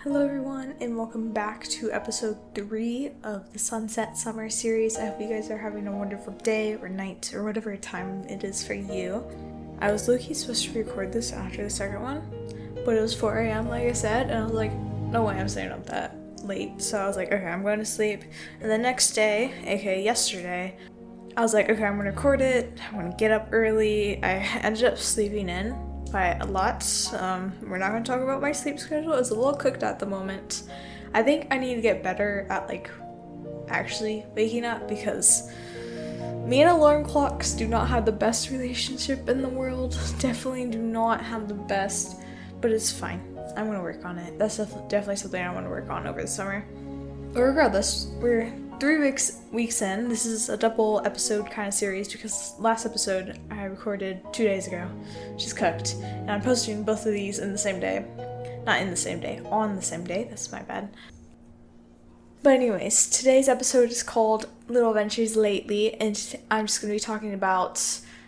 Hello everyone, and welcome back to episode 3 of the Sunset Summer series. I hope you guys are having a wonderful day or night or whatever time it is for you. I was low-key supposed to record this after the second one, but it was 4 a.m. like I said, and I was like, no way I'm staying up that late. So I was like, okay, I'm going to sleep. And the next day, aka yesterday, I was like, okay, I'm going to record it. I'm going to get up early. I ended up sleeping in by a lot. We're not going to talk about my sleep schedule. It's a little cooked at the moment. I think I need to get better at actually waking up, because me and alarm clocks do not have the best relationship in the world. Definitely do not have the best, but it's fine. I'm going to work on it. That's definitely something I want to work on over the summer. But regardless, we're 3 weeks in. This is a double episode kind of series because last episode I recorded 2 days ago, which is cooked, and I'm posting both of these in the same day. Not in the same day, on the same day. That's my bad. But anyways, today's episode is called Little Adventures Lately, and I'm just going to be talking about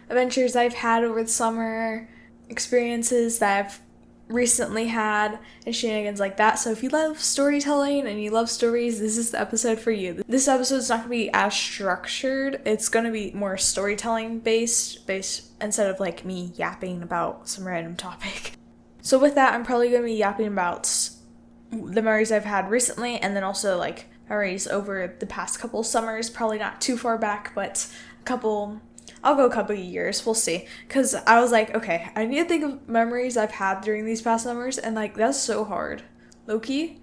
adventures I've had over the summer, experiences that I've recently had, and shenanigans like that. So if you love storytelling and you love stories, this is the episode for you. This episode's not going to be as structured. It's going to be more storytelling based instead of me yapping about some random topic. So with that, I'm probably going to be yapping about the memories I've had recently, and then also memories over the past couple summers, probably not too far back, but I'll go a couple of years, we'll see, because I was like, okay, I need to think of memories I've had during these past summers, and that's so hard, low-key.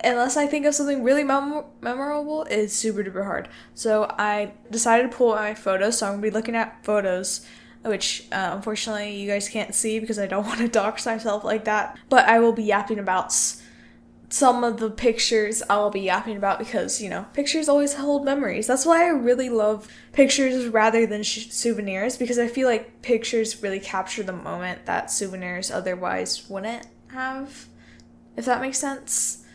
Unless I think of something really memorable, it's super duper hard. So I decided to pull out my photos, so I'm going to be looking at photos, which unfortunately you guys can't see because I don't want to dox myself like that, but I will be yapping about some of the pictures I'll be yapping about because, pictures always hold memories. That's why I really love pictures rather than souvenirs, because I feel like pictures really capture the moment that souvenirs otherwise wouldn't have, if that makes sense.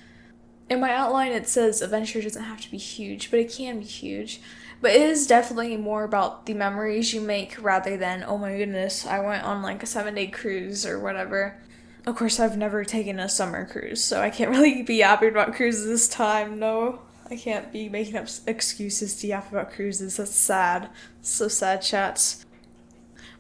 In my outline, it says adventure doesn't have to be huge, but it can be huge. But it is definitely more about the memories you make rather than, oh my goodness, I went on a 7-day cruise or whatever. Of course, I've never taken a summer cruise, so I can't really be yapping about cruises this time. No, I can't be making up excuses to yap about cruises. That's sad. So sad, chats.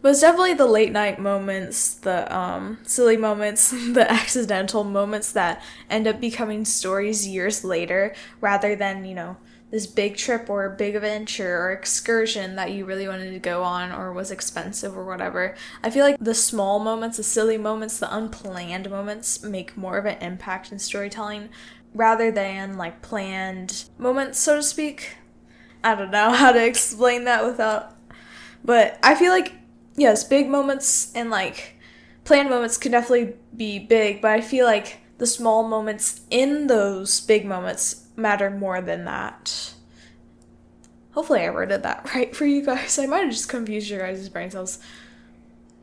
But it's definitely the late night moments, the silly moments, the accidental moments that end up becoming stories years later, rather than, this big trip or big adventure or excursion that you really wanted to go on or was expensive or whatever. I feel like the small moments, the silly moments, the unplanned moments make more of an impact in storytelling rather than planned moments, so to speak. I don't know how to explain that but I feel like, yes, big moments and planned moments can definitely be big, but I feel like the small moments in those big moments matter more than that. Hopefully I worded that right for you guys. I might have just confused your guys' brain cells.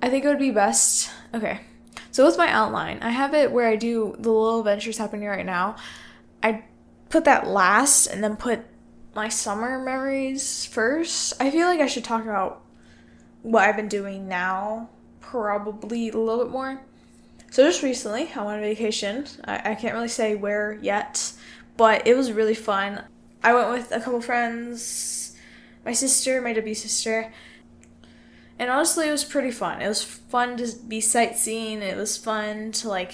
I think it would be best. Okay, so with my outline, I have it where I do the little adventures happening right now. I put that last and then put my summer memories first. I feel like I should talk about what I've been doing now probably a little bit more. So just recently, I went on vacation. I can't really say where yet, but it was really fun. I went with a couple friends, my sister, my W sister, and honestly it was pretty fun. It was fun to be sightseeing. It was fun to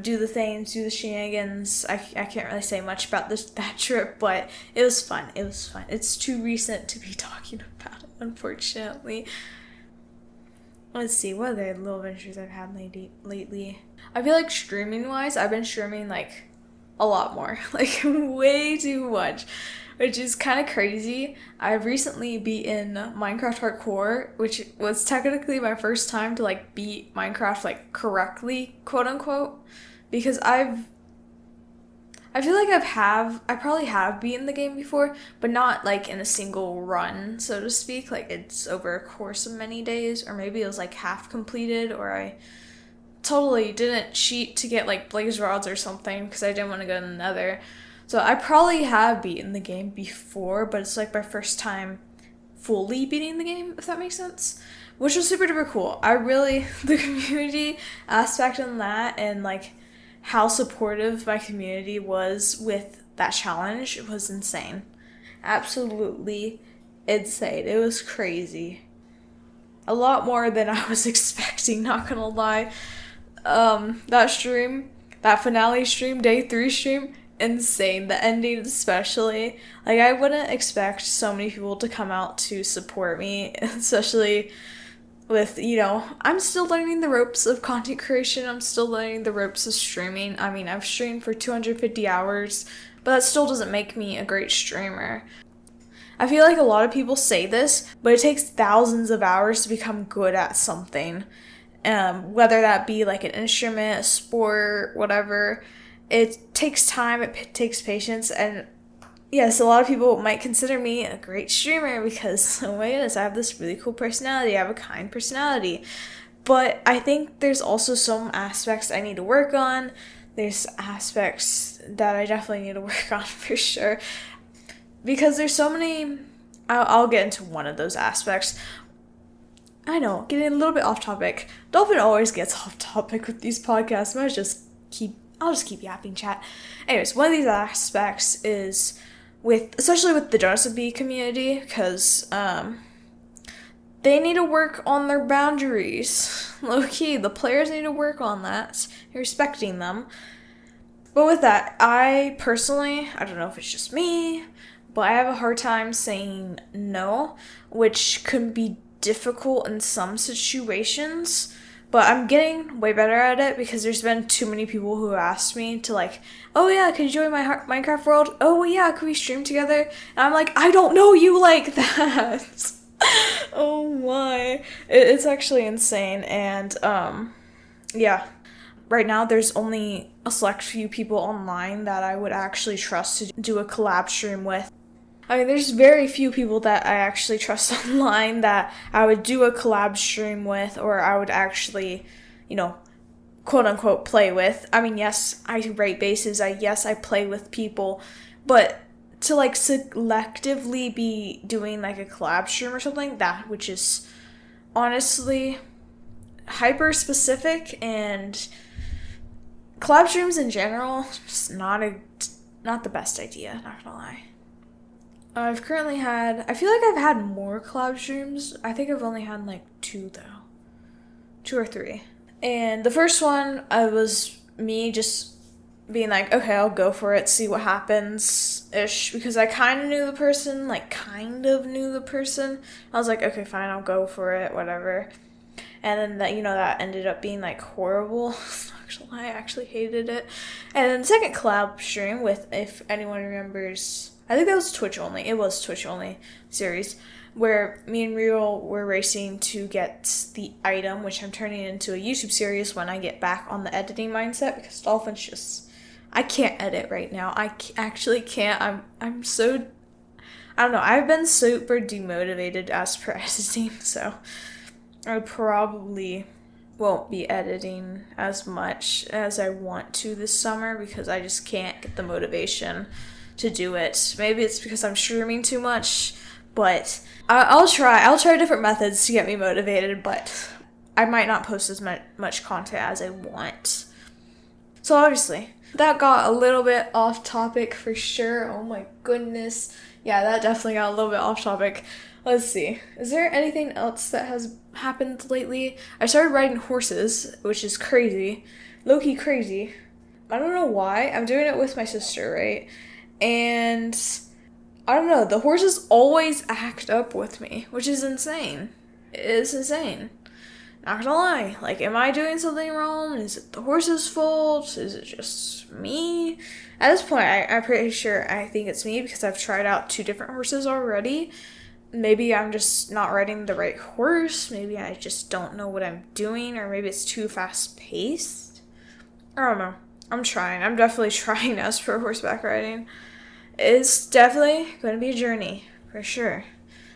do the things, do the shenanigans. I can't really say much about that trip, but it was fun. It's too recent to be talking about it, unfortunately. Let's see, what other little adventures I've had lately. I feel like streaming-wise, I've been streaming a lot more, way too much, which is kind of crazy. I've recently beaten Minecraft Hardcore, which was technically my first time to beat Minecraft correctly, quote unquote, because I feel like I probably have beaten the game before, but not in a single run, so to speak. It's over a course of many days, or maybe it was half completed, or I totally didn't cheat to get blaze rods or something because I didn't want to go to the nether. So I probably have beaten the game before, but it's my first time fully beating the game, if that makes sense, which was super duper cool. I really, the community aspect on that and how supportive my community was with that challenge was insane. Absolutely insane. It was crazy. A lot more than I was expecting, not gonna lie. That stream, that finale stream, day 3 stream, insane. The ending especially. Like, I wouldn't expect so many people to come out to support me, especially with, I'm still learning the ropes of content creation. I'm still learning the ropes of streaming. I mean, I've streamed for 250 hours, but that still doesn't make me a great streamer. I feel like a lot of people say this, but it takes thousands of hours to become good at something. Whether that be like an instrument, a sport, whatever. It takes time, it takes patience, and yes, a lot of people might consider me a great streamer because, oh my goodness, I have this really cool personality, I have a kind personality. But I think there's also some aspects I need to work on. There's aspects that I definitely need to work on for sure. Because there's so many, I'll get into one of those aspects. I know, getting a little bit off topic. Dolphin always gets off topic with these podcasts. I'll just keep yapping, chat. Anyways, one of these aspects is especially with the Donut Bee community, because they need to work on their boundaries. Low key, the players need to work on that, respecting them. But with that, I personally, I don't know if it's just me, but I have a hard time saying no, which could be difficult in some situations. But I'm getting way better at it because there's been too many people who asked me to like, oh yeah, can you join my Minecraft world? Oh yeah, can we stream together? And I'm like, I don't know you like that. Oh my. It's actually insane. And yeah, right now there's only a select few people online that I would actually trust to do a collab stream with. I mean, there's very few people that I actually trust online that I would do a collab stream with, or I would actually, quote unquote play with. I mean, yes, I rate bases. Yes, I play with people, but to like selectively be doing like a collab stream or something, which is honestly hyper specific, and collab streams in general, just not the best idea, not gonna lie. I feel like I've had more collab streams. I think I've only had like 2 though. 2 or 3. And the first one, I was me just being like, okay, I'll go for it, see what happens-ish. Because I kind of knew the person. I was like, okay, fine, I'll go for it, whatever. And then that ended up being like horrible. Actually, I actually hated it. And then the second collab stream with, if anyone remembers, I think that was Twitch only. It was Twitch only series where me and Real were racing to get the item, which I'm turning into a YouTube series when I get back on the editing mindset, because Dolphin's I can't edit right now. I actually can't. I'm so, I don't know. I've been super demotivated as per editing, so I probably won't be editing as much as I want to this summer because I just can't get the motivation to do it. Maybe it's because I'm streaming too much, but I'll try different methods to get me motivated, but I might not post as much content as I want. So obviously, that got a little bit off topic for sure. Oh my goodness. Yeah, that definitely got a little bit off topic. Let's see. Is there anything else that has happened lately? I started riding horses, which is crazy. Low-key crazy. I don't know why. I'm doing it with my sister, right? And I don't know, the horses always act up with me, which is insane. It's insane. Not gonna lie. Like, am I doing something wrong? Is it the horse's fault? Is it just me? At this point, I'm pretty sure I think it's me because I've tried out 2 different horses already. Maybe I'm just not riding the right horse. Maybe I just don't know what I'm doing, or maybe it's too fast-paced. I don't know. I'm trying. I'm definitely trying as for horseback riding. It's definitely going to be a journey, for sure.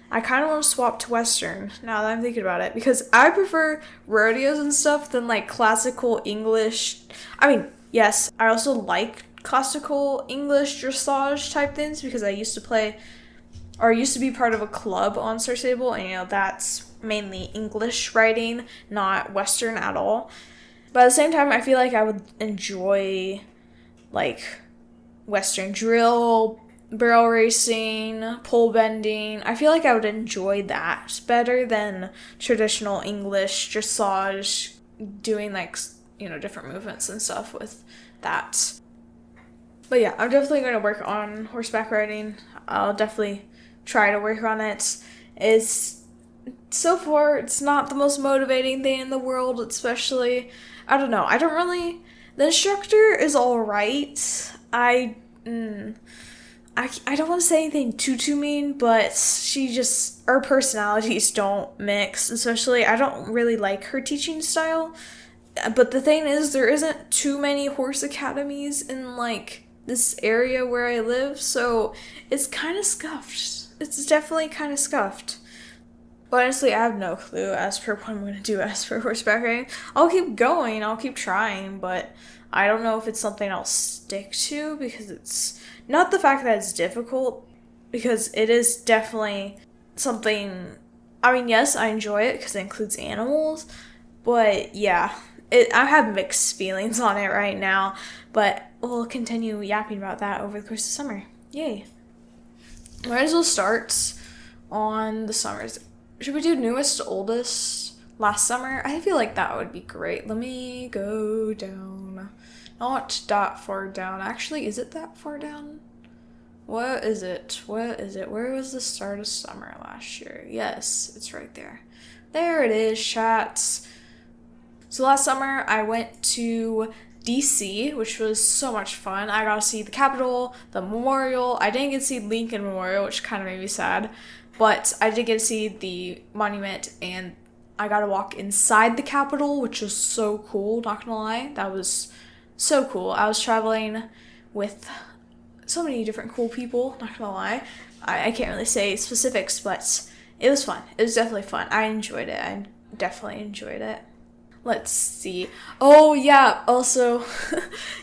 I kind of want to swap to Western, now that I'm thinking about it, because I prefer rodeos and stuff than, like, classical English. I mean, yes, I also like classical English dressage type things, because I used to be part of a club on Star Stable, and, that's mainly English riding, not Western at all. But at the same time, I feel like I would enjoy, like, Western drill, barrel racing, pole bending. I feel like I would enjoy that better than traditional English dressage, doing, like, different movements and stuff with that. But yeah, I'm definitely going to work on horseback riding. I'll definitely try to work on it. So far, it's not the most motivating thing in the world, especially, I don't know, the instructor is alright. I don't want to say anything too mean, but our personalities don't mix, especially, I don't really like her teaching style. But the thing is, there isn't too many horse academies in, like, this area where I live, so it's kind of scuffed. It's definitely kind of scuffed. But honestly, I have no clue as per what I'm going to do as for horseback riding. I'll keep going, I'll keep trying, but I don't know if it's something I'll stick to, because it's not the fact that it's difficult, because it is definitely something, I mean, yes, I enjoy it because it includes animals, but yeah, I have mixed feelings on it right now, but we'll continue yapping about that over the course of summer. Yay. Might as well start on the summers. Should we do newest to oldest last summer? I feel like that would be great. Let me go down. Not that far down. Actually, is it that far down? What is it? Where was the start of summer last year? Yes, it's right there. There it is, chats. So last summer, I went to DC, which was so much fun. I got to see the Capitol, the Memorial. I didn't get to see Lincoln Memorial, which kind of made me sad. But I did get to see the monument, and I got to walk inside the Capitol, which was so cool, not gonna lie. That was so cool. I was traveling with so many different cool people, not gonna lie. I can't really say specifics, but it was fun. It was definitely fun. I enjoyed it. I definitely enjoyed it. Let's see. Oh, yeah. Also,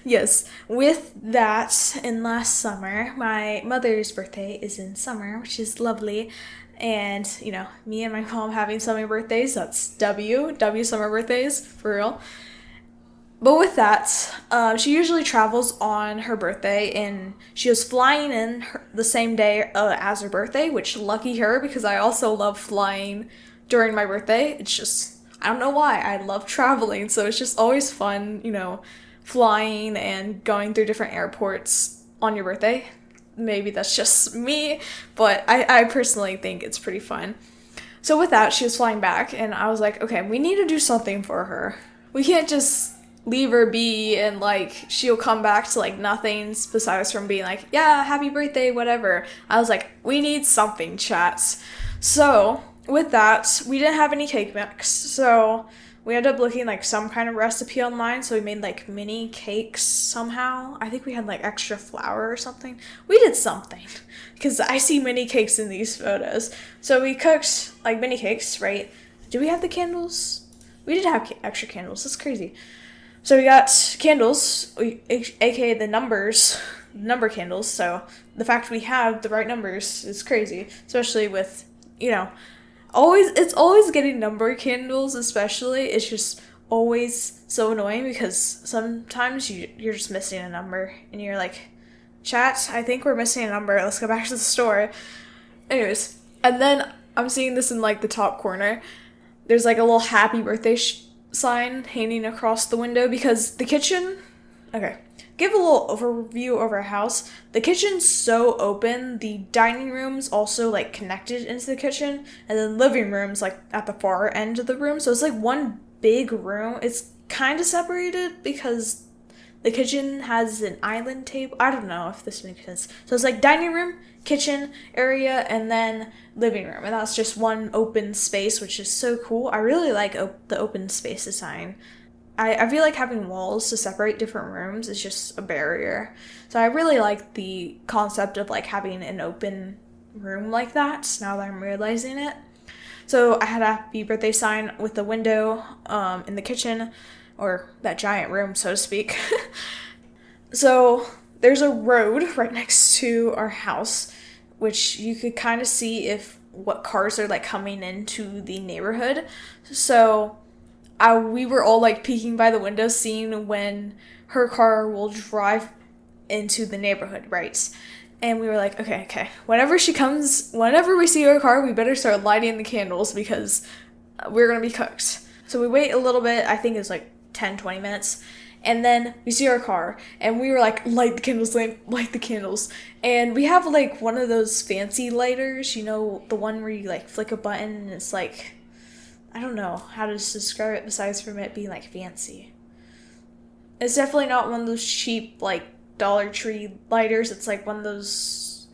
yes, with that, in last summer, my mother's birthday is in summer, which is lovely. And, me and my mom having summer birthdays, that's W summer birthdays, for real. But with that, she usually travels on her birthday, and she was flying in the same day as her birthday, which lucky her, because I also love flying during my birthday. It's just, I don't know why, I love traveling, so it's just always fun, flying and going through different airports on your birthday. Maybe that's just me, but I personally think it's pretty fun. So with that, she was flying back, and I was like, okay, we need to do something for her. We can't just leave her be and, like, she'll come back to, like, nothing besides from being like, yeah, happy birthday, whatever. I was like, we need something, chats. So with that, we didn't have any cake mix, so we ended up looking like some kind of recipe online, so we made like mini cakes somehow. I think we had like extra flour or something. We did something, because I see mini cakes in these photos. So we cooked like mini cakes, right? Did we have the candles? We did have extra candles, that's crazy. So we got candles, aka the number candles, so the fact we have the right numbers is crazy, especially with, it's always getting number candles, especially. It's just always so annoying, because sometimes you're just missing a number, and you're like, chat, I think we're missing a number, let's go back to the store. Anyways, and then I'm seeing this in like the top corner. There's like a little happy birthday sign hanging across the window, because the kitchen, okay, give a little overview of our house. The kitchen's so open. The dining room's also like connected into the kitchen, and then living room's like at the far end of the room. So it's like one big room. It's kind of separated because the kitchen has an island table. I don't know if this makes sense. So it's like dining room, kitchen area, and then living room. And that's just one open space, which is so cool. I really like the open space design. I feel like having walls to separate different rooms is just a barrier. So I really like the concept of like having an open room like that, now that I'm realizing it. So I had a happy birthday sign with the window in the kitchen, or that giant room, so to speak. So there's a road right next to our house, which you could kind of see what cars are like coming into the neighborhood. So we were all like peeking by the window, seeing when her car will drive into the neighborhood, right? And we were like, okay, whenever we see her car, we better start lighting the candles because we're gonna be cooked. So we wait a little bit, I think it's like 10-20 minutes, and then we see our car, and we were like, light the candles. And we have like one of those fancy lighters, you know, the one where you like flick a button and it's like, I don't know how to describe it besides from it being like fancy. It's definitely not one of those cheap like Dollar Tree lighters. It's like one of those,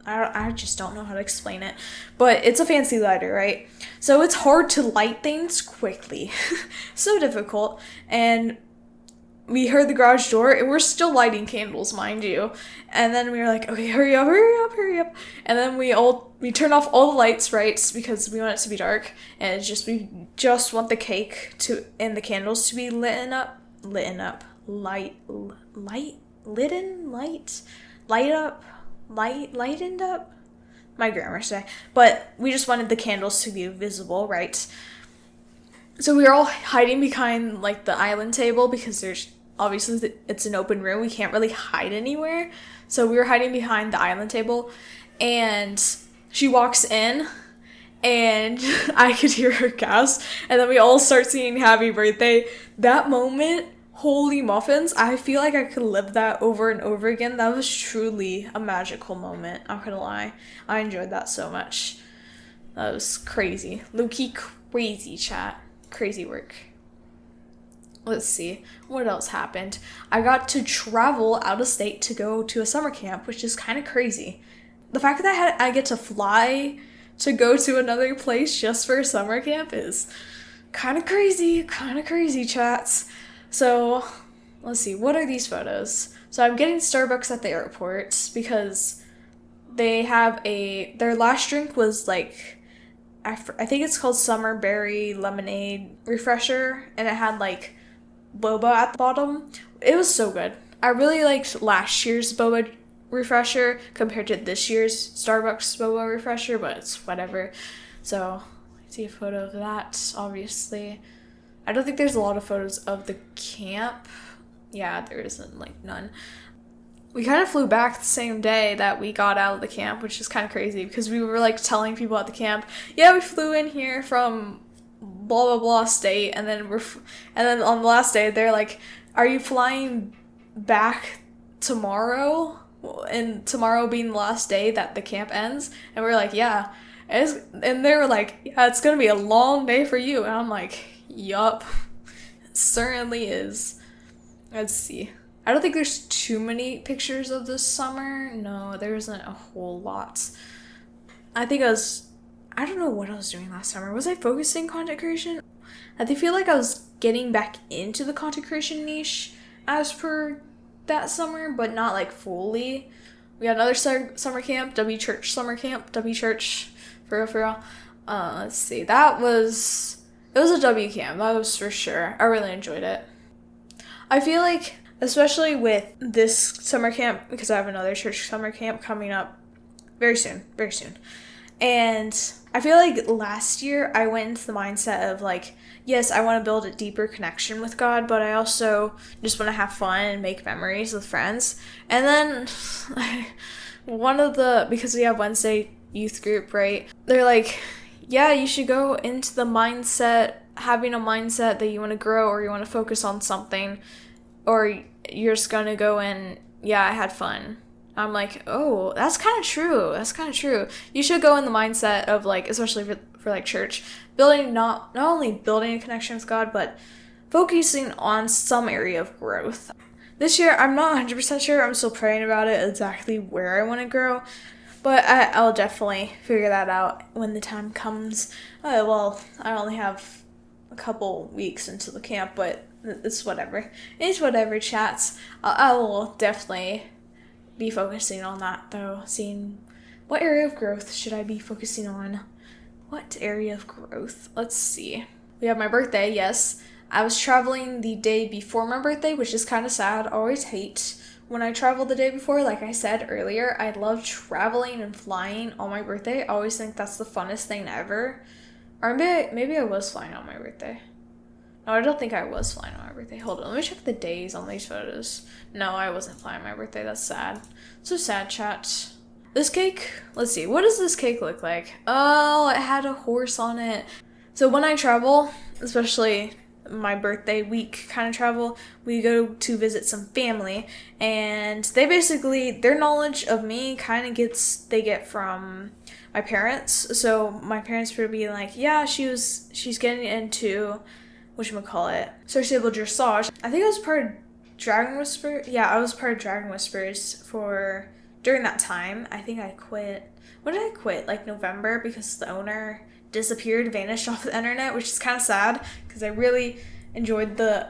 I just don't know how to explain it, but it's a fancy lighter, right? So it's hard to light things quickly. So difficult. And we heard the garage door, and we're still lighting candles, mind you. And then we were like, okay, hurry up. And then we turn off all the lights, right? Because we want it to be dark. And we just want the cake and the candles to be lightened up. My grammar today. But we just wanted the candles to be visible, right? So we were all hiding behind like the island table because it's an open room. We can't really hide anywhere. So we were hiding behind the island table, and she walks in, and I could hear her gasp, and then we all start singing happy birthday. That moment, holy muffins, I feel like I could live that over and over again. That was truly a magical moment, not gonna lie. I enjoyed that so much. That was crazy. Low-key crazy, chat. Crazy work. Let's see, what else happened? I got to travel out of state to go to a summer camp, which is kind of crazy. The fact that I get to fly to go to another place just for a summer camp is kind of crazy, chats. So, let's see, what are these photos? So I'm getting Starbucks at the airport because they have their last drink was like, I think it's called Summer Berry Lemonade Refresher, and it had like boba at the bottom. It was so good. I really liked last year's boba refresher compared to this year's Starbucks boba refresher, but it's whatever. So, I see a photo of that, obviously. I don't think there's a lot of photos of the camp. Yeah, there isn't, like, none. We kind of flew back the same day that we got out of the camp, which is kind of crazy because we were, like, telling people at the camp, yeah, we flew in here from blah, blah, blah state, and then on the last day, they're like, are you flying back tomorrow? And tomorrow being the last day that the camp ends? And we're like, yeah. And they were like, yeah, it's gonna be a long day for you. And I'm like, yup, it certainly is. Let's see. I don't think there's too many pictures of this summer. No, there isn't a whole lot. I don't know what I was doing last summer. Was I focusing content creation? I feel like I was getting back into the content creation niche as per that summer, but not like fully. We had another summer camp, W Church summer camp, W Church, for real. Let's see. It was a W camp, that was for sure. I really enjoyed it. I feel like, especially with this summer camp, because I have another church summer camp coming up very soon. And I feel like last year I went into the mindset of like, yes, I want to build a deeper connection with God, but I also just want to have fun and make memories with friends. And then because we have Wednesday youth group, right? They're like, yeah, you should go into the mindset, having a mindset that you want to grow or you want to focus on something, or you're just going to go in, yeah, I had fun. I'm like, oh, that's kind of true. You should go in the mindset of like, especially for like church, building not only building a connection with God, but focusing on some area of growth. This year, I'm not 100% sure. I'm still praying about it, exactly where I want to grow, but I'll definitely figure that out when the time comes. Well, I only have a couple weeks into the camp, but it's whatever. It's whatever, chats. I will definitely be focusing on that though, seeing what area of growth should I be focusing on. What area of growth? Let's see. We have my birthday, yes. I was traveling the day before my birthday, which is kind of sad. I always hate when I travel the day before. Like I said earlier, I love traveling and flying on my birthday. I always think that's the funnest thing ever. Or maybe I was flying on my birthday. No, I don't think I was flying on my birthday. Hold on, let me check the days on these photos. No, I wasn't flying on my birthday. That's sad. So sad, chat. This cake, let's see. What does this cake look like? Oh, it had a horse on it. So when I travel, especially my birthday week kind of travel, we go to visit some family, and they basically, their knowledge of me kind of they get from my parents. So my parents would be like, yeah, she's getting into, whatchamacallit, Cerseiable dressage. I think I was part of Dragon Whisper. Yeah, I was part of Dragon Whispers during that time. I think I quit. When did I quit? Like November, because the owner disappeared, vanished off the internet, which is kind of sad because I really enjoyed the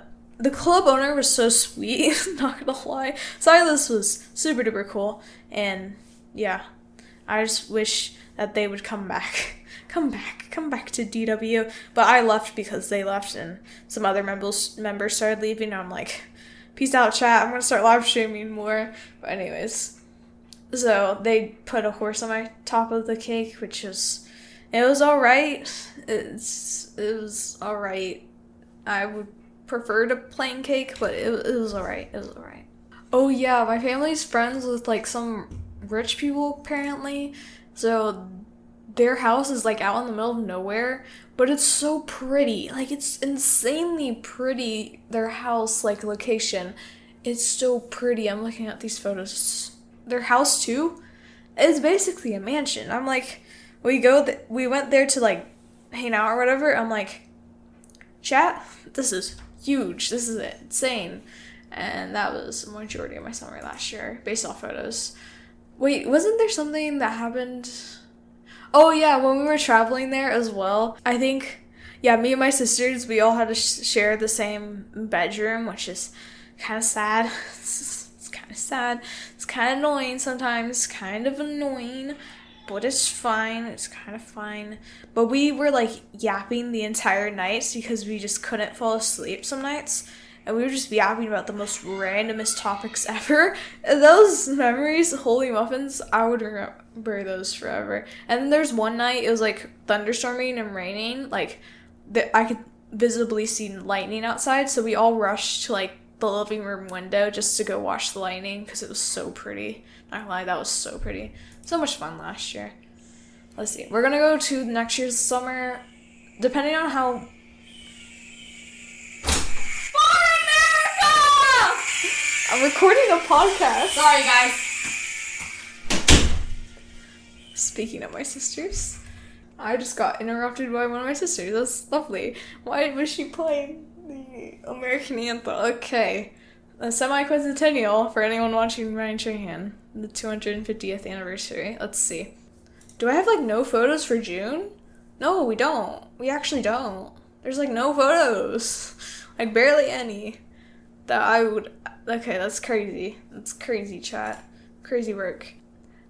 club owner was so sweet, not gonna lie. Silas was super duper cool, and yeah, I just wish that they would come back to DW, but I left because they left and some other members started leaving, and I'm like, peace out, chat, I'm gonna start live streaming more. But anyways, so they put a horse on my top of the cake, which was, it was alright. It was alright. I would prefer a plain cake, but it was alright. It was alright. Oh yeah, my family's friends with like some rich people apparently. So their house is like out in the middle of nowhere, but it's so pretty. Like, it's insanely pretty. Their house, like, location, it's so pretty. I'm looking at these photos. Their house too is basically a mansion. I'm like, we went there to like hang out or whatever. I'm like, chat, this is huge. This is insane. And that was the majority of my summer last year, based off photos. Wait, wasn't there something that happened? Oh yeah, when we were traveling there as well, I think, yeah, me and my sisters, we all had to share the same bedroom, which is kind of sad. It's kind of sad. It's kind of annoying sometimes, kind of annoying, but it's fine. It's kind of fine. But we were like yapping the entire night because we just couldn't fall asleep some nights. And we were just yapping about the most randomest topics ever. And those memories, holy muffins, I would remember those forever. And then there's one night, it was like thunderstorming and raining. Like, I could visibly see lightning outside. So we all rushed to like the living room window just to go watch the lightning because it was so pretty. Not gonna lie, that was so pretty. So much fun last year. Let's see. We're gonna go to next year's summer, depending on how... I'm recording a podcast. Sorry, guys. Speaking of my sisters, I just got interrupted by one of my sisters. That's lovely. Why was she playing the American anthem? Okay. A semi-quincentennial for anyone watching Ryan Trahan. The 250th anniversary. Let's see. Do I have, like, no photos for June? No, we don't. We actually don't. There's, like, no photos. Like, barely any. That I would... Okay, that's crazy. That's crazy, chat. Crazy work.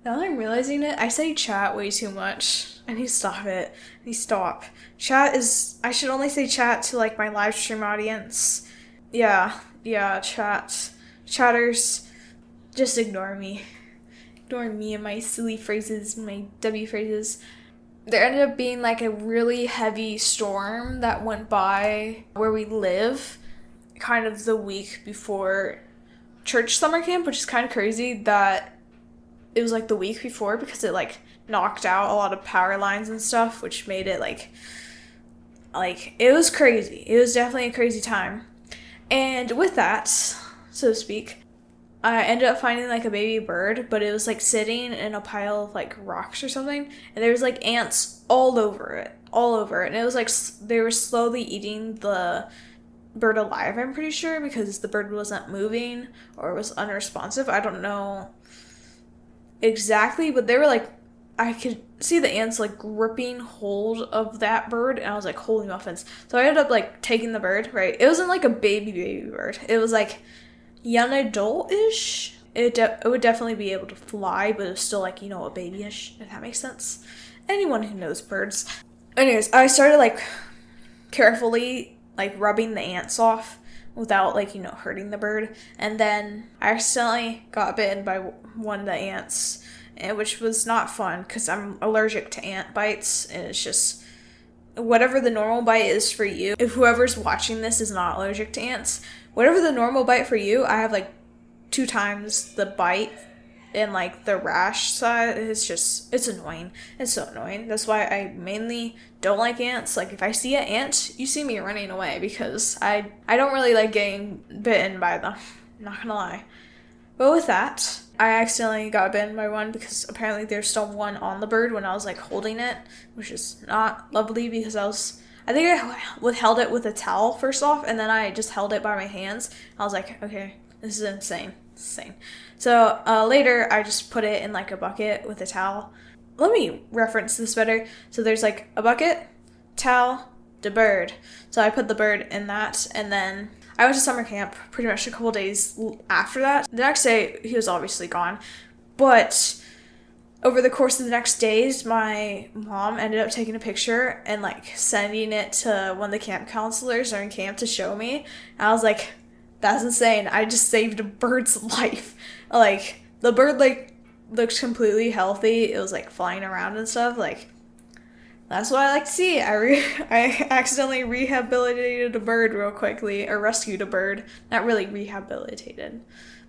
Now that I'm realizing it, I say chat way too much. I need to stop it. I need to stop. Chat is... I should only say chat to, like, my live stream audience. Yeah, chat. Chatters, just ignore me. Ignore me and my silly phrases, my W phrases. There ended up being, like, a really heavy storm that went by where we live kind of the week before church summer camp, which is kind of crazy that it was like the week before because it like knocked out a lot of power lines and stuff, which made it like it was crazy. It was definitely a crazy time. And with that, so to speak, I ended up finding like a baby bird, but it was like sitting in a pile of like rocks or something, and there was like ants all over it. And it was like they were slowly eating the bird alive, I'm pretty sure, because the bird wasn't moving or was unresponsive. I don't know exactly, but they were like, I could see the ants like gripping hold of that bird, and I was like, holy muffins. So I ended up like taking the bird, right? It wasn't like a baby bird. It was like young adult-ish. It would definitely be able to fly, but it was still like, you know, a babyish, if that makes sense. Anyone who knows birds. Anyways, I started like carefully like rubbing the ants off without like, you know, hurting the bird. And then I accidentally got bitten by one of the ants, which was not fun because I'm allergic to ant bites, and it whatever the normal bite is for you, if whoever's watching this is not allergic to ants, whatever the normal bite for you, I have like 2 times the bite, and like the rash side it's annoying. It's so annoying. That's why I mainly don't like ants. Like if I see an ant, you see me running away, because I don't really like getting bitten by them. I'm not gonna lie. But with that, I accidentally got bitten by one, because apparently there's still one on the bird when I was like holding it, which is not lovely, because I think I held it with a towel first off, and then I just held it by my hands. I was like, okay, this is insane. So later I just put it in like a bucket with a towel. Let me reference this better. So there's like a bucket, towel, the bird. So I put the bird in that, and then I went to summer camp pretty much a couple days after that. The next day he was obviously gone, but over the course of the next days, my mom ended up taking a picture and like sending it to one of the camp counselors during camp to show me. And I was like, that's insane. I just saved a bird's life. Like, the bird, like, looked completely healthy. It was, like, flying around and stuff. Like, that's what I like to see. I accidentally rehabilitated a bird real quickly, or rescued a bird. Not really rehabilitated.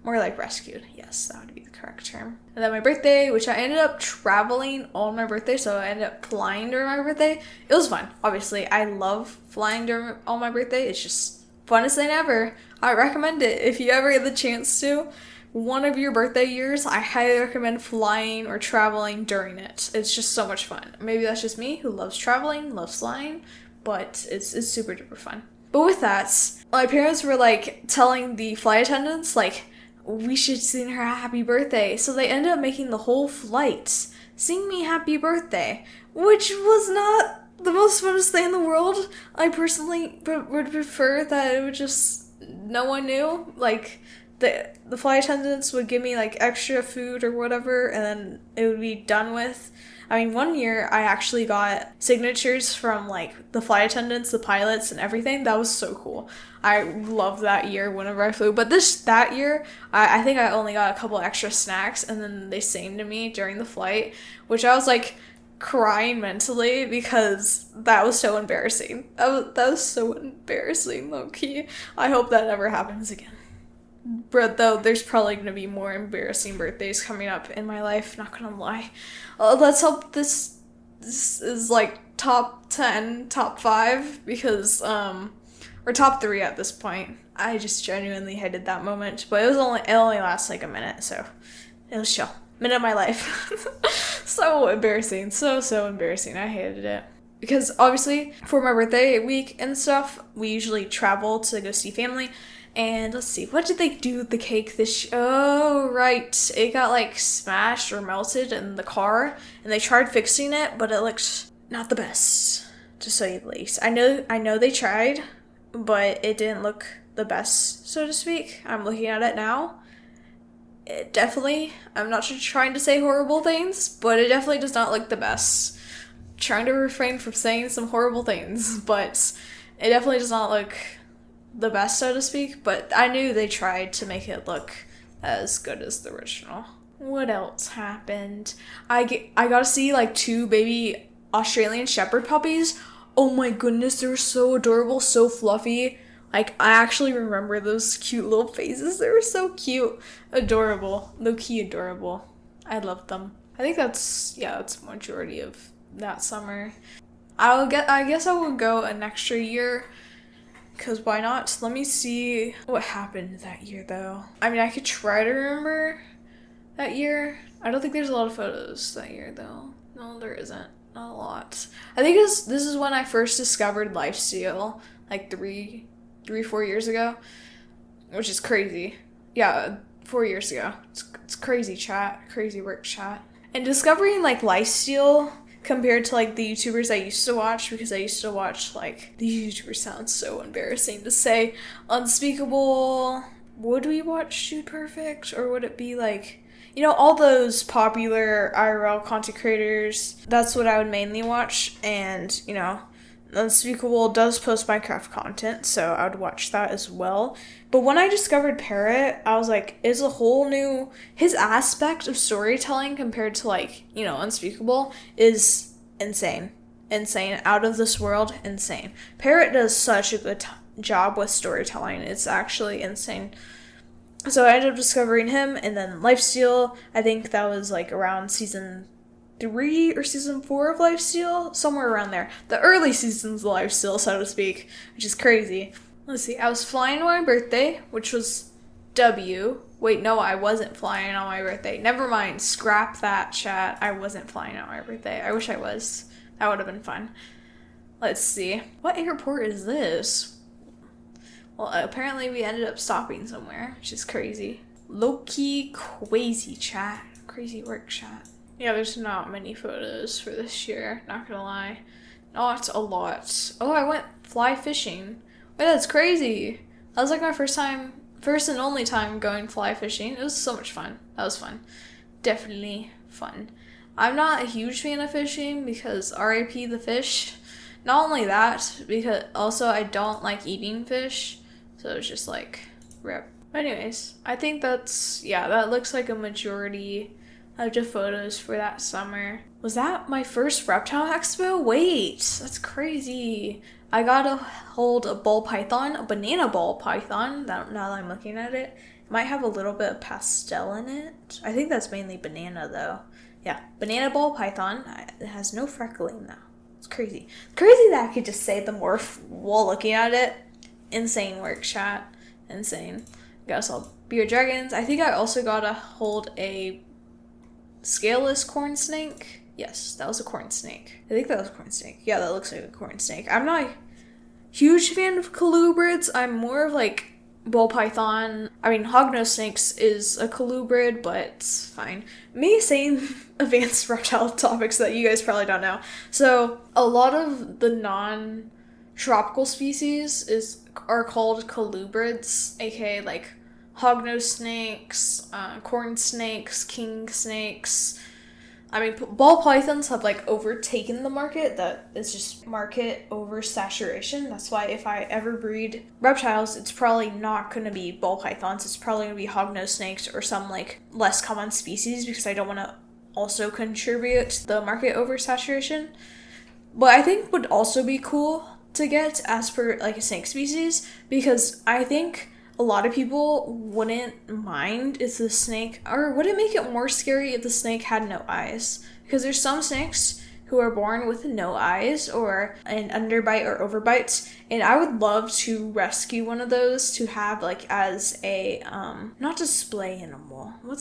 More like rescued. Yes, that would be the correct term. And then my birthday, which I ended up traveling on my birthday, so I ended up flying during my birthday. It was fun, obviously. I love flying on my birthday. It's just funnest thing ever. I recommend it. If you ever get the chance to, one of your birthday years, I highly recommend flying or traveling during it. It's just so much fun. Maybe that's just me, who loves traveling, loves flying, but it's super duper fun. But with that, my parents were like telling the flight attendants, like, we should sing her a happy birthday. So they ended up making the whole flight sing me happy birthday, which was not the most funnest thing in the world. I personally would prefer that it would just, no one knew. Like, the flight attendants would give me, like, extra food or whatever, and then it would be done with. I mean, one year I actually got signatures from, like, the flight attendants, the pilots, and everything. That was so cool. I loved that year whenever I flew. But that year, I think I only got a couple extra snacks, and then they sang to me during the flight, which I was, like, crying mentally, because that was so embarrassing. That was so embarrassing, low-key. I hope that never happens again. But though, there's probably going to be more embarrassing birthdays coming up in my life, not gonna lie. Let's hope this is like top 10, top 5, because, or top 3 at this point. I just genuinely hated that moment, but it only lasts like a minute, so it was chill. Minute of my life. So embarrassing. So embarrassing. I hated it. Because obviously, for my birthday week and stuff, we usually travel to go see family. And let's see, what did they do with the cake oh, right. It got like smashed or melted in the car. And they tried fixing it, but it looked not the best, to say the least. I know they tried, but it didn't look the best, so to speak. I'm looking at it now. It definitely, I'm not trying to say horrible things, but it definitely does not look the best. I'm trying to refrain from saying some horrible things, but it definitely does not look the best, so to speak. But I knew they tried to make it look as good as the original. What else happened? I got to see like 2 baby Australian Shepherd puppies. Oh my goodness, they were so adorable, so fluffy. Like, I actually remember those cute little faces. They were so cute. Adorable. Low-key adorable. I loved them. I think that's the majority of that summer. I guess I will go an extra year, because why not? Let me see what happened that year, though. I mean, I could try to remember that year. I don't think there's a lot of photos that year, though. No, there isn't. Not a lot. I think this is when I first discovered lifestyle, like 4 years ago, which is crazy. Yeah, 4 years ago. It's crazy, chat. Crazy work, chat. And discovering, like, lifestyle compared to, like, the YouTubers I used to watch, because I used to watch, like, these YouTubers sound so embarrassing to say. Unspeakable. Would we watch Dude Perfect? Or would it be, like, you know, all those popular IRL content creators? That's what I would mainly watch. And, you know, Unspeakable does post Minecraft content, so I would watch that as well. But when I discovered Parrot, I was like, it's a whole new, his aspect of storytelling compared to, like, you know, Unspeakable is insane. insane. Out of this world, insane. Parrot does such a good job with storytelling. It's actually insane. So I ended up discovering him, and then Lifesteal, I think that was like around season 3 or season 4 of Lifesteal, somewhere around there. The early seasons of Lifesteal, so to speak, which is crazy. Let's see, I was flying on my birthday, which was W. Wait, no, I wasn't flying on my birthday. Never mind, scrap that, chat. I wasn't flying on my birthday. I wish I was. That would have been fun. Let's see. What airport is this? Well, apparently we ended up stopping somewhere, which is crazy. Low-key crazy, chat. Crazy work, chat. Yeah, there's not many photos for this year, not gonna lie. Not a lot. Oh, I went fly fishing. Wait, that's crazy. That was like my first and only time going fly fishing. It was so much fun. That was fun. Definitely fun. I'm not a huge fan of fishing because RIP the fish. Not only that, because also I don't like eating fish. So it's just like, rip. Anyways, I think that looks like a majority of the photos for that summer. Was that my first reptile expo? Wait, that's crazy. I got to hold a ball python, a banana ball python, now that I'm looking at it. It might have a little bit of pastel in it. I think that's mainly banana though. Yeah, banana ball python. It has no freckling though. It's crazy. It's crazy that I could just say the morph while looking at it. Insane work, chat. Insane. Got all beard dragons. I think I also got to hold a scaleless corn snake. Yes, that was a corn snake. I think that was a corn snake. Yeah, that looks like a corn snake. I'm not a huge fan of colubrids. I'm more of like ball python. I mean, hognose snakes is a colubrid, but it's fine. Me saying advanced reptile topics that you guys probably don't know. So a lot of the non-tropical species are called colubrids, aka like hognose snakes, corn snakes, king snakes. I mean, ball pythons have like overtaken the market. That is just market oversaturation. That's why if I ever breed reptiles, it's probably not going to be ball pythons. It's probably going to be hognose snakes or some like less common species because I don't want to also contribute to the market oversaturation. But I think would also be cool to get as per like a snake species, because I think a lot of people wouldn't mind if the snake, or would it make it more scary if the snake had no eyes? Because there's some snakes who are born with no eyes or an underbite or overbite, and I would love to rescue one of those to have like as a not display animal. What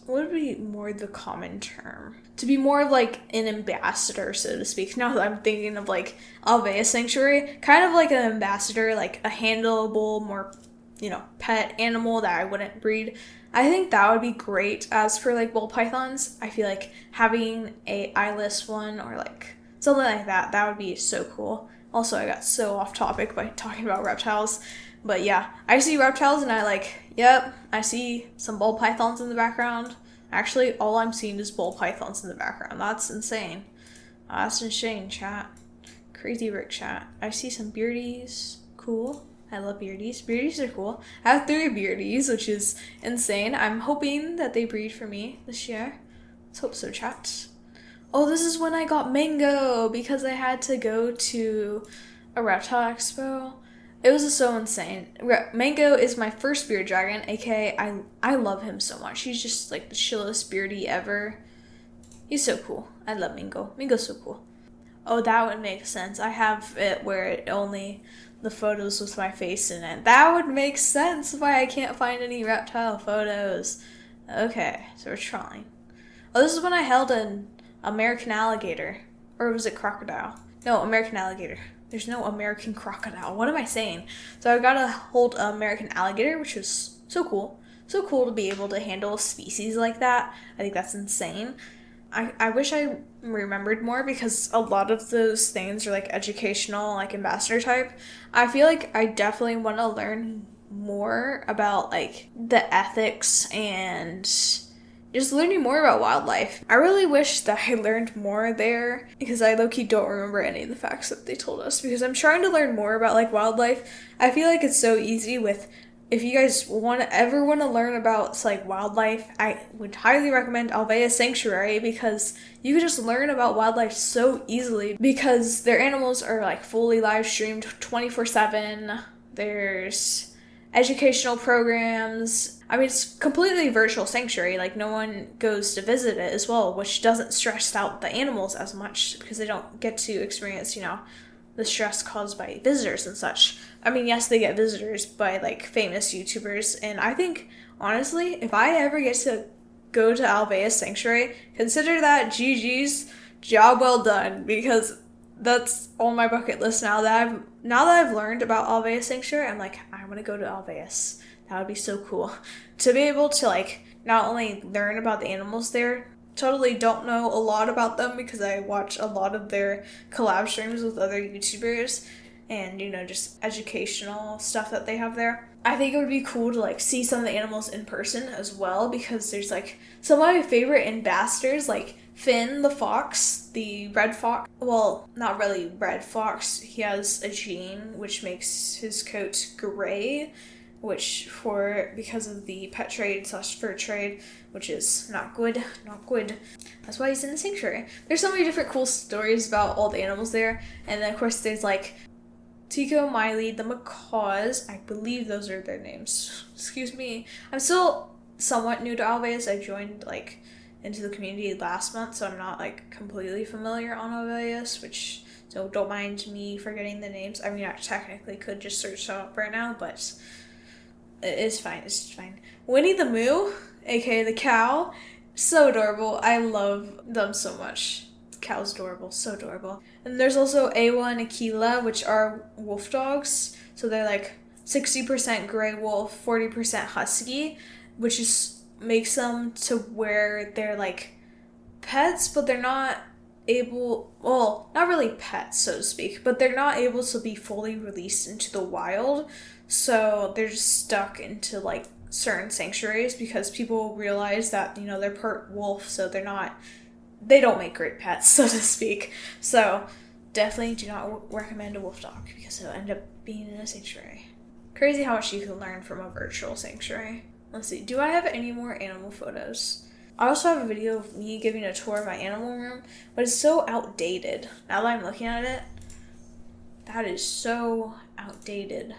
would be more the common term? To be more of like an ambassador, so to speak. Now that I'm thinking of like Alvea Sanctuary, kind of like an ambassador, like a handleable, more, pet animal that I wouldn't breed. I think that would be great as for like ball pythons. I feel like having a eyeless one or like something like that would be so cool. Also, I got so off topic by talking about reptiles. But yeah, I see reptiles and I see some ball pythons in the background. Actually, all I'm seeing is ball pythons in the background. That's insane. That's insane, chat. Crazy Rick, chat. I see some beardies. Cool. I love beardies. Beardies are cool. I have 3 beardies, which is insane. I'm hoping that they breed for me this year. Let's hope so, chat. Oh, this is when I got Mango because I had to go to a reptile expo. It was so insane. Mango is my first beard dragon, aka I love him so much. He's just like the chillest beardy ever. He's so cool. I love Mango. Mango's so cool. Oh, that would make sense. I have it where it only the photos with my face in it. That would make sense why I can't find any reptile photos. Okay, so we're trying. Oh, this is when I held an American alligator. Or was it crocodile? No, American alligator. There's no American crocodile. What am I saying? So I got to hold an American alligator, which was so cool. So cool to be able to handle a species like that. I think that's insane. I wish I remembered more because a lot of those things are like educational, like ambassador type. I feel like I definitely want to learn more about like the ethics and just learning more about wildlife. I really wish that I learned more there because I low-key don't remember any of the facts that they told us because I'm trying to learn more about like wildlife. I feel like it's so easy with if you guys ever want to learn about like wildlife, I would highly recommend Alvea Sanctuary, because you can just learn about wildlife so easily because their animals are like fully live streamed 24/7. There's educational programs. I mean, it's completely virtual sanctuary. Like, no one goes to visit it as well, which doesn't stress out the animals as much because they don't get to experience, the stress caused by visitors and such. I mean, yes, they get visitors by like famous YouTubers, and I think honestly, if I ever get to go to Alvea Sanctuary, consider that GG's, job well done, because that's on my bucket list now that I've learned about Alvea Sanctuary. I'm like, I want to go to Alveus. That would be so cool to be able to like not only learn about the animals there. Totally don't know a lot about them because I watch a lot of their collab streams with other YouTubers and, just educational stuff that they have there. I think it would be cool to like see some of the animals in person as well, because there's like some of my favorite ambassadors, like Finn the fox, the red fox. Well, not really red fox. He has a gene which makes his coat gray, because of the pet trade / fur trade, which is not good. That's why he's in the sanctuary. There's so many different cool stories about all the animals there. And then of course there's like Tico, Miley, the macaws. I believe those are their names. Excuse me. I'm still somewhat new to Alveus. I joined like into the community last month, so I'm not like completely familiar on Alveus, so don't mind me forgetting the names. I mean, I technically could just search them up right now, but it's fine. Winnie the Moo, aka the cow, so adorable. I love them so much. The cow's adorable, so adorable. And there's also Awa and Aquila, which are wolf dogs. So they're like 60% gray wolf, 40% husky, which makes them to where they're like pets, but they're not not really pets, so to speak, but they're not able to be fully released into the wild. So they're just stuck into like certain sanctuaries because people realize that, they're part wolf, so they don't make great pets, so to speak. So definitely do not recommend a wolf dog because it'll end up being in a sanctuary. Crazy how much you can learn from a virtual sanctuary. Let's see, do I have any more animal photos? I also have a video of me giving a tour of my animal room, but it's so outdated. Now that I'm looking at it, that is so outdated.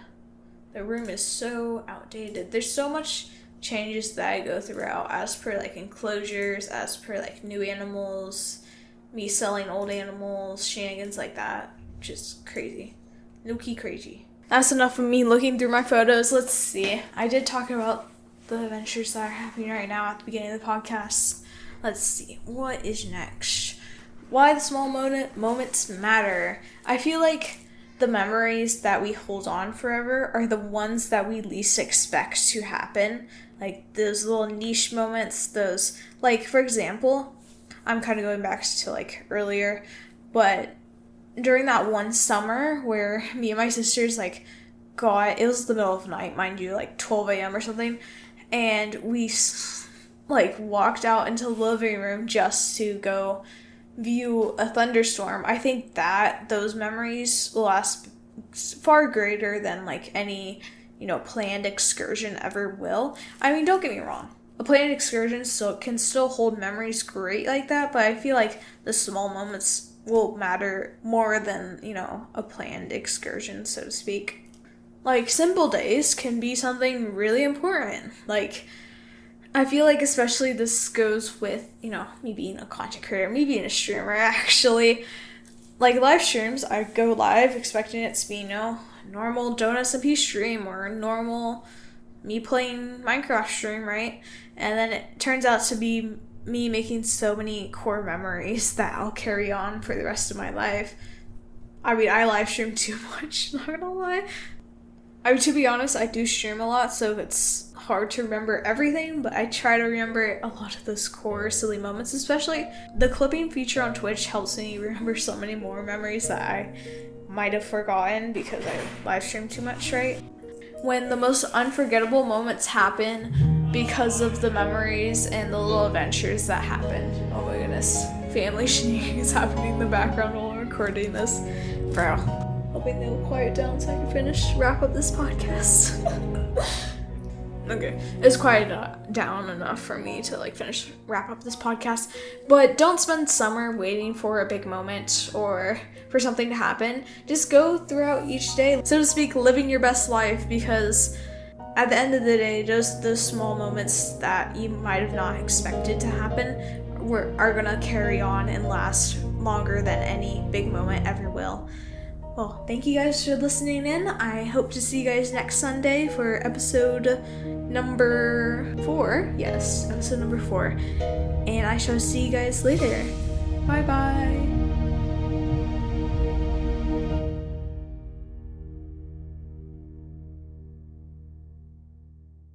The room is so outdated. There's so much changes that I go throughout as per like enclosures, as per like new animals, me selling old animals, shenanigans like that. Just crazy. Low-key crazy. That's enough of me looking through my photos. Let's see. I did talk about the adventures that are happening right now at the beginning of the podcast. Let's see. What is next? Why the small moments matter. I feel like the memories that we hold on forever are the ones that we least expect to happen. Like those little niche moments, those, like, for example, I'm kind of going back to like earlier, but during that one summer where me and my sisters it was the middle of the night, mind you, like 12 a.m. or something, and we walked out into the living room just to go view a thunderstorm. I think that those memories will last far greater than any planned excursion ever will. I mean, don't get me wrong, a planned excursion can still hold memories great like that, but I feel like the small moments will matter more than a planned excursion, so to speak. Simple days can be something really important. I feel like especially this goes with, me being a content creator, me being a streamer, actually. Live streams, I go live expecting it to be, normal Don't SMP stream or normal me playing Minecraft stream, right? And then it turns out to be me making so many core memories that I'll carry on for the rest of my life. I mean, I live stream too much, not gonna lie. I mean, to be honest, I do stream a lot, so it's hard to remember everything, but I try to remember a lot of those core silly moments, especially the clipping feature on Twitch helps me remember so many more memories that I might have forgotten because I live stream too much, right? When the most unforgettable moments happen because of the memories and the little adventures that happened. Oh my goodness. Family shenanigans happening in the background while I'm recording this. Bro. Hoping they'll quiet down so I can wrap up this podcast. Okay, it's quite down enough for me to like wrap up this podcast. But don't spend summer waiting for a big moment or for something to happen. Just go throughout each day, so to speak, living your best life, because at the end of the day, just those small moments that you might have not expected to happen are gonna carry on and last longer than any big moment ever will. Well, thank you guys for listening in. I hope to see you guys next Sunday for episode number 4. Yes, episode number 4. And I shall see you guys later. Bye bye.